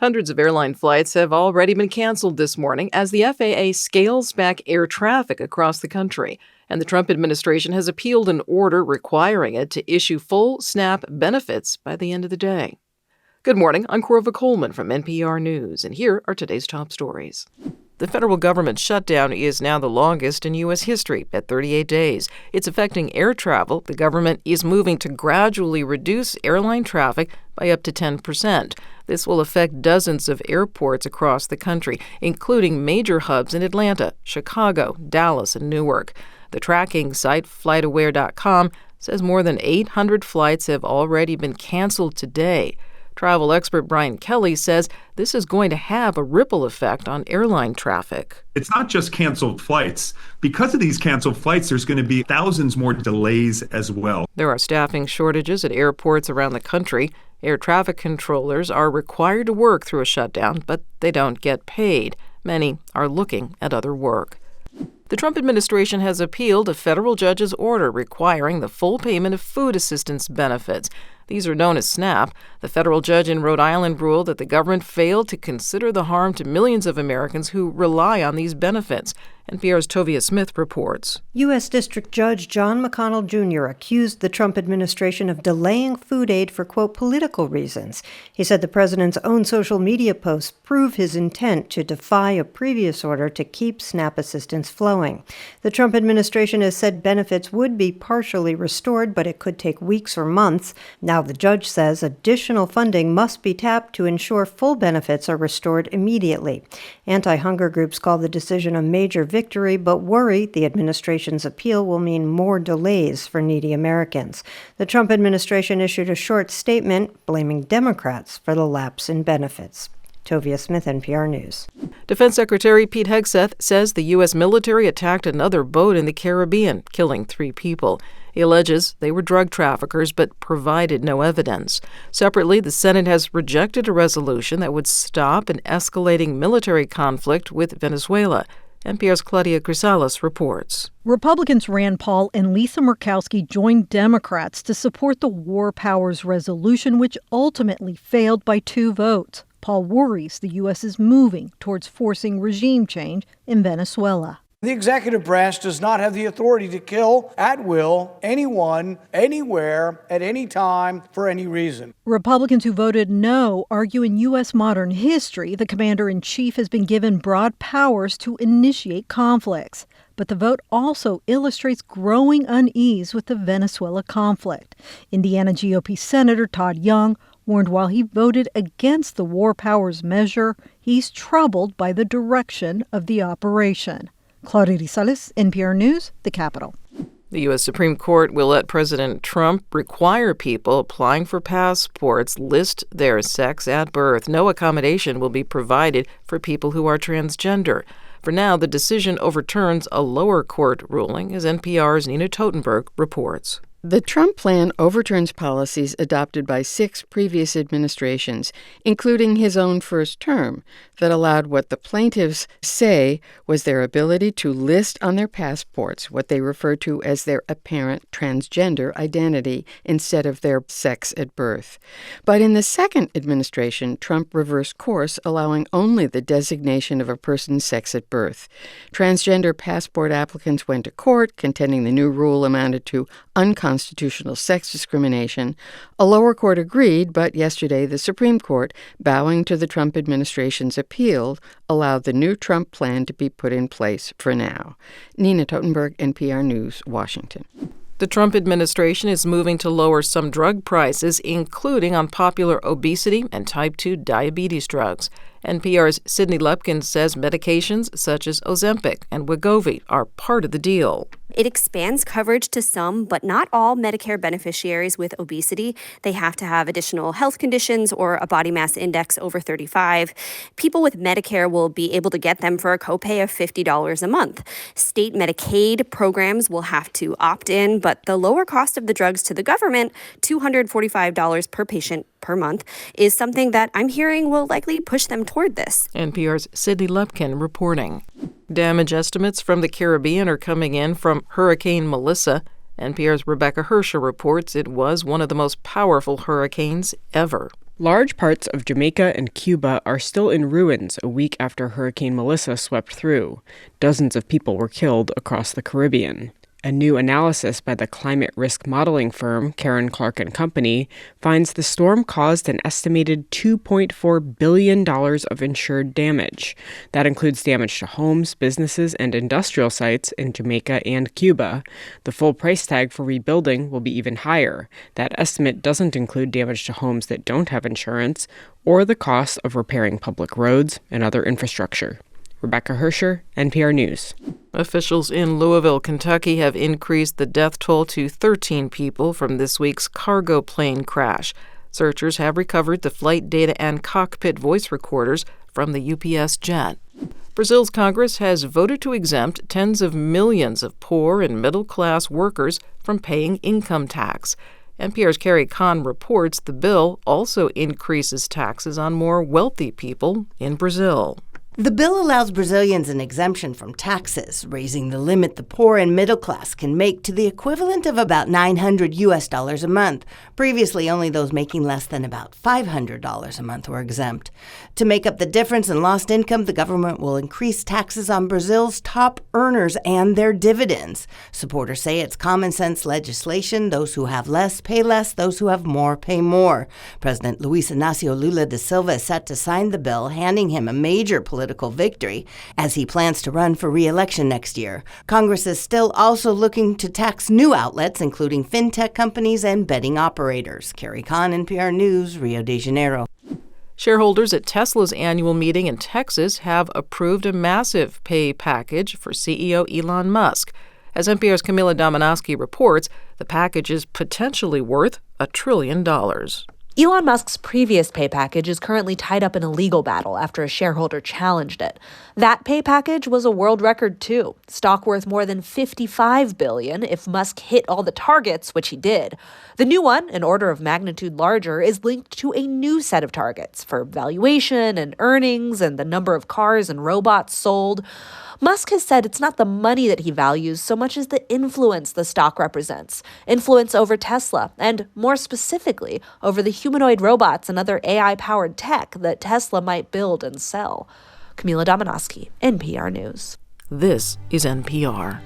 Hundreds of airline flights have already been canceled this morning as the FAA scales back air traffic across the country, and the Trump administration has appealed an order requiring it to issue full SNAP benefits by the end of the day. Good morning, I'm Corva Coleman from NPR News, and here are today's top stories. The federal government shutdown is now the longest in U.S. history at 38 days. It's affecting air travel. The government is moving to gradually reduce airline traffic by up to 10%. This will affect dozens of airports across the country, including major hubs in Atlanta, Chicago, Dallas, and Newark. The tracking site FlightAware.com says more than 800 flights have already been canceled today. Travel expert Brian Kelly says this is going to have a ripple effect on airline traffic. It's not just canceled flights. Because of these canceled flights, there's going to be thousands more delays as well. There are staffing shortages at airports around the country. Air traffic controllers are required to work through a shutdown, but they don't get paid. Many are looking at other work. The Trump administration has appealed a federal judge's order requiring the full payment of food assistance benefits. These are known as SNAP. The federal judge in Rhode Island ruled that the government failed to consider the harm to millions of Americans who rely on these benefits. NPR's Tovia Smith reports. U.S. District Judge John McConnell Jr. accused the Trump administration of delaying food aid for, quote, political reasons. He said the president's own social media posts prove his intent to defy a previous order to keep SNAP assistance flowing. The Trump administration has said benefits would be partially restored, but it could take weeks or months. Now the judge says additional funding must be tapped to ensure full benefits are restored immediately. Anti-hunger groups call the decision a major victory, but worry the administration's appeal will mean more delays for needy Americans. The Trump administration issued a short statement blaming Democrats for the lapse in benefits. Tovia Smith, NPR News. Defense Secretary Pete Hegseth says the U.S. military attacked another boat in the Caribbean, killing 3 people. He alleges they were drug traffickers but provided no evidence. Separately, the Senate has rejected a resolution that would stop an escalating military conflict with Venezuela. NPR's Claudia Crisales reports. Republicans Rand Paul and Lisa Murkowski joined Democrats to support the War Powers Resolution, which ultimately failed by 2 votes. Paul worries the U.S. is moving towards forcing regime change in Venezuela. The executive branch does not have the authority to kill at will anyone, anywhere, at any time, for any reason. Republicans who voted no argue in U.S. modern history the commander-in-chief has been given broad powers to initiate conflicts. But the vote also illustrates growing unease with the Venezuela conflict. Indiana GOP Senator Todd Young warned while he voted against the War Powers measure, he's troubled by the direction of the operation. Claudia Crisales, NPR News, the Capitol. The U.S. Supreme Court will let President Trump require people applying for passports list their sex at birth. No accommodation will be provided for people who are transgender. For now, the decision overturns a lower court ruling, as NPR's Nina Totenberg reports. The Trump plan overturns policies adopted by 6 previous administrations, including his own first term, that allowed what the plaintiffs say was their ability to list on their passports what they refer to as their apparent transgender identity instead of their sex at birth. But in the second administration, Trump reversed course, allowing only the designation of a person's sex at birth. Transgender passport applicants went to court, contending the new rule amounted to unconstitutional sex discrimination. A lower court agreed, but yesterday the Supreme Court, bowing to the Trump administration's appeal, allowed the new Trump plan to be put in place for now. Nina Totenberg, NPR News, Washington. The Trump administration is moving to lower some drug prices, including on popular obesity and type 2 diabetes drugs. NPR's Sydney Lepkin says medications such as Ozempic and Wegovy are part of the deal. It expands coverage to some, but not all Medicare beneficiaries with obesity. They have to have additional health conditions or a body mass index over 35. People with Medicare will be able to get them for a copay of $50 a month. State Medicaid programs will have to opt in, but the lower cost of the drugs to the government, $245 per patient per month, is something that I'm hearing will likely push them toward this. NPR's Sydney Lepkin reporting. Damage estimates from the Caribbean are coming in from Hurricane Melissa. NPR's Rebecca Hersher reports it was one of the most powerful hurricanes ever. Large parts of Jamaica and Cuba are still in ruins a week after Hurricane Melissa swept through. Dozens of people were killed across the Caribbean. A new analysis by the climate risk modeling firm Karen Clark and Company finds the storm caused an estimated $2.4 billion of insured damage. That includes damage to homes, businesses, and industrial sites in Jamaica and Cuba. The full price tag for rebuilding will be even higher. That estimate doesn't include damage to homes that don't have insurance or the cost of repairing public roads and other infrastructure. Rebecca Hersher, NPR News. Officials in Louisville, Kentucky have increased the death toll to 13 people from this week's cargo plane crash. Searchers have recovered the flight data and cockpit voice recorders from the UPS jet. Brazil's Congress has voted to exempt tens of millions of poor and middle-class workers from paying income tax. NPR's Carrie Kahn reports the bill also increases taxes on more wealthy people in Brazil. The bill allows Brazilians an exemption from taxes, raising the limit the poor and middle class can make to the equivalent of about $900 a month. Previously, only those making less than about $500 a month were exempt. To make up the difference in lost income, the government will increase taxes on Brazil's top earners and their dividends. Supporters say it's common sense legislation. Those who have less pay less, those who have more pay more. President Luiz Inácio Lula da Silva is set to sign the bill, handing him a major political victory as he plans to run for re-election next year. Congress is still also looking to tax new outlets, including fintech companies and betting operators. Carrie Kahn, NPR News, Rio de Janeiro. Shareholders at Tesla's annual meeting in Texas have approved a massive pay package for CEO Elon Musk. As NPR's Camila Dominowski reports, the package is potentially worth $1 trillion. Elon Musk's previous pay package is currently tied up in a legal battle after a shareholder challenged it. That pay package was a world record, too. Stock worth more than $55 billion if Musk hit all the targets, which he did. The new one, an order of magnitude larger, is linked to a new set of targets for valuation and earnings and the number of cars and robots sold. Musk has said it's not the money that he values so much as the influence the stock represents. Influence over Tesla, and more specifically, over the humanoid robots and other AI-powered tech that Tesla might build and sell. Camila Dominowski, NPR News. This is NPR.